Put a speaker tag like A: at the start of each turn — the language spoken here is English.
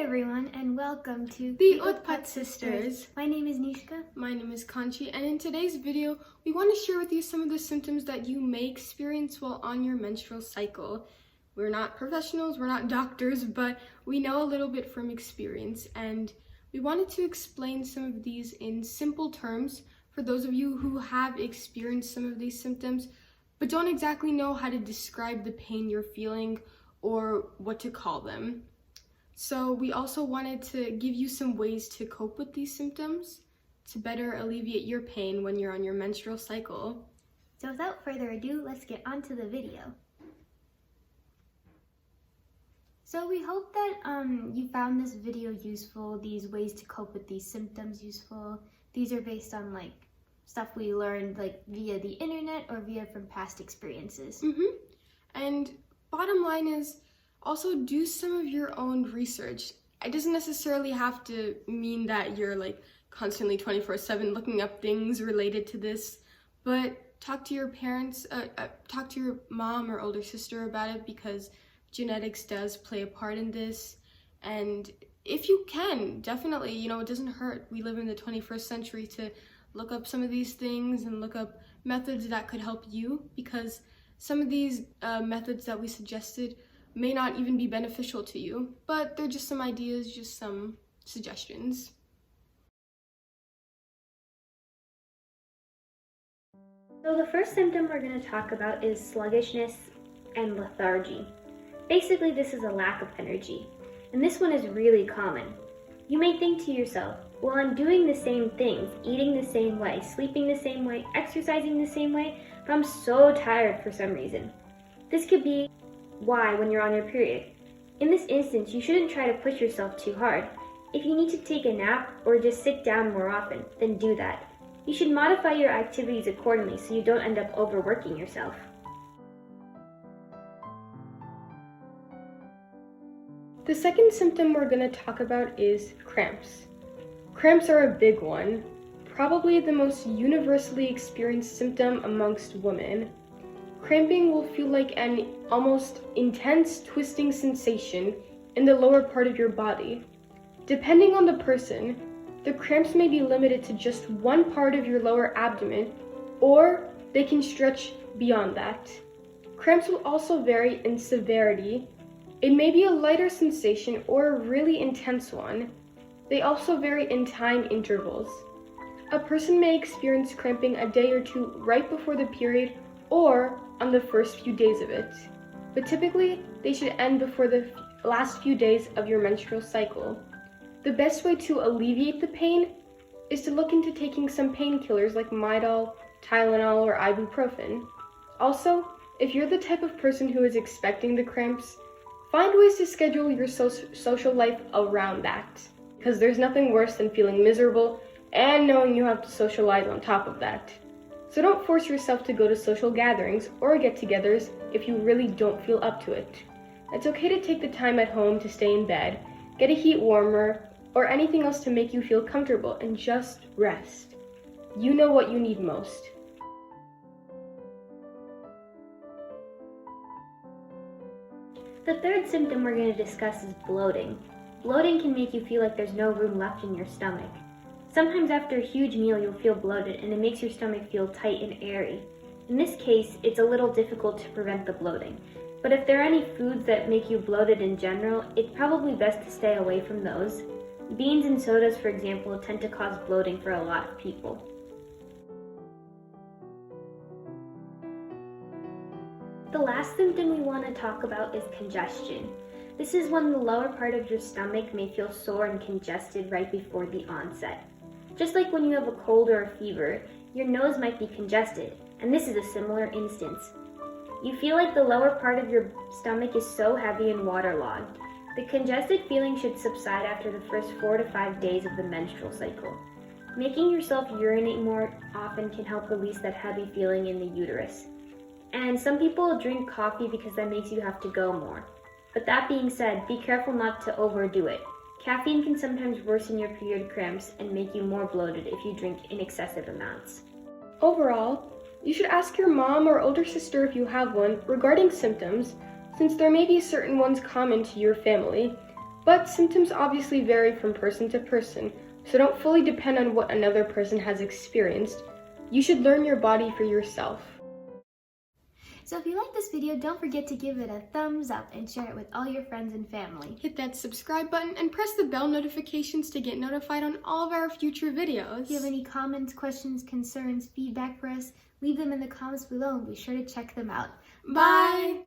A: everyone, and welcome to
B: the Utpat sisters.
A: My name is Nishka.
B: My name is Kaanchi, and in today's video, we want to share with you some of the symptoms that you may experience while on your menstrual cycle. We're not professionals, we're not doctors, but we know a little bit from experience, and we wanted to explain some of these in simple terms for those of you who have experienced some of these symptoms, but don't exactly know how to describe the pain you're feeling or what to call them. So we also wanted to give you some ways to cope with these symptoms to better alleviate your pain when you're on your menstrual cycle.
A: So without further ado, let's get on to the video. So we hope that you found this video useful, these ways to cope with these symptoms useful. These are based on stuff we learned via the internet or via from past experiences.
B: And bottom line is, also do some of your own research. It doesn't necessarily have to mean that you're constantly 24/7 looking up things related to this, but talk to your parents, talk to your mom or older sister about it, because genetics does play a part in this. And if you can, definitely, it doesn't hurt. We live in the 21st century to look up some of these things and look up methods that could help you, because some of these methods that we suggested may not even be beneficial to you, but they're just some ideas, just some suggestions.
A: So the first symptom we're going to talk about is sluggishness and lethargy. Basically, this is a lack of energy, and this one is really common. You may think to yourself, well, I'm doing the same things, eating the same way, sleeping the same way, exercising the same way, but I'm so tired for some reason. This could be why when you're on your period. In this instance, you shouldn't try to push yourself too hard. If you need to take a nap or just sit down more often, then do that. You should modify your activities accordingly so you don't end up overworking yourself.
B: The second symptom we're going to talk about is cramps. Cramps are a big one, probably the most universally experienced symptom amongst women. Cramping will feel like an almost intense twisting sensation in the lower part of your body. Depending on the person, the cramps may be limited to just one part of your lower abdomen, or they can stretch beyond that. Cramps will also vary in severity. It may be a lighter sensation or a really intense one. They also vary in time intervals. A person may experience cramping a day or two right before the period or on the first few days of it, but typically they should end before the last few days of your menstrual cycle. The best way to alleviate the pain is to look into taking some painkillers like Midol, Tylenol, or ibuprofen. Also, if you're the type of person who is expecting the cramps, find ways to schedule your social life around that, because there's nothing worse than feeling miserable and knowing you have to socialize on top of that. So don't force yourself to go to social gatherings or get-togethers if you really don't feel up to it. It's okay to take the time at home to stay in bed, get a heat warmer, or anything else to make you feel comfortable, and just rest. You know what you need most.
A: The third symptom we're going to discuss is bloating. Bloating can make you feel like there's no room left in your stomach. Sometimes after a huge meal you'll feel bloated and it makes your stomach feel tight and airy. In this case, it's a little difficult to prevent the bloating, but if there are any foods that make you bloated in general, it's probably best to stay away from those. Beans and sodas, for example, tend to cause bloating for a lot of people. The last symptom we want to talk about is congestion. This is when the lower part of your stomach may feel sore and congested right before the onset. Just like when you have a cold or a fever, your nose might be congested, and this is a similar instance. You feel like the lower part of your stomach is so heavy and waterlogged. The congested feeling should subside after the first 4 to 5 days of the menstrual cycle. Making yourself urinate more often can help release that heavy feeling in the uterus. And some people drink coffee because that makes you have to go more. But that being said, be careful not to overdo it. Caffeine can sometimes worsen your period cramps and make you more bloated if you drink in excessive amounts.
B: Overall, you should ask your mom or older sister if you have one regarding symptoms, since there may be certain ones common to your family. But symptoms obviously vary from person to person, so don't fully depend on what another person has experienced. You should learn your body for yourself.
A: So if you like this video, don't forget to give it a thumbs up and share it with all your friends and family.
B: Hit that subscribe button and press the bell notifications to get notified on all of our future videos.
A: If you have any comments, questions, concerns, feedback for us, leave them in the comments below and be sure to check them out.
B: Bye!